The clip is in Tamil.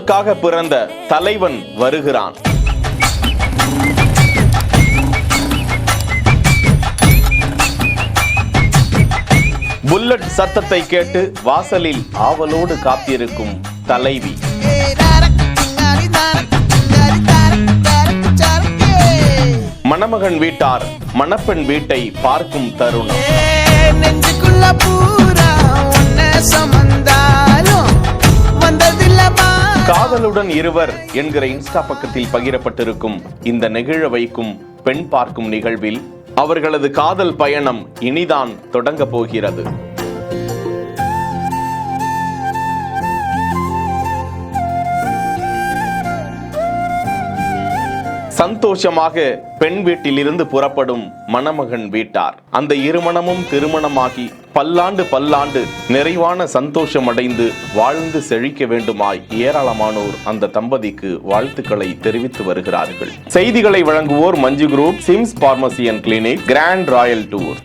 உனக்காக பிறந்த தலைவன் வருகிறான். புல்லட் சத்தத்தை கேட்டு வாசலில் ஆவலோடு காத்திருக்கும் தலைவி. மணமகன் வீட்டார் மணப்பெண் வீட்டை பார்க்கும் தருணம். காதலுடன் இருவர் என்கிற இன்ஸ்டா பக்கத்தில் பகிரப்பட்டிருக்கும் இந்த நெகிழ வைக்கும் பெண் பார்க்கும் நிகழ்வில் அவர்களது காதல் பயணம் இனிதான் தொடங்க போகிறது. சந்தோஷமாக பெண் வீட்டிலிருந்து புறப்படும் மணமகன் வீட்டார். அந்த இருமணமும் திருமணமாகி பல்லாண்டு நிறைவான சந்தோஷம் அடைந்து வாழ்ந்து செழிக்க வேண்டுமாய் ஏராளமானோர் அந்த தம்பதிக்கு வாழ்த்துக்களை தெரிவித்து வருகிறார்கள். செய்திகளை வழங்குவோர் Manju group, Sims pharmacy and clinic, grand royal tour.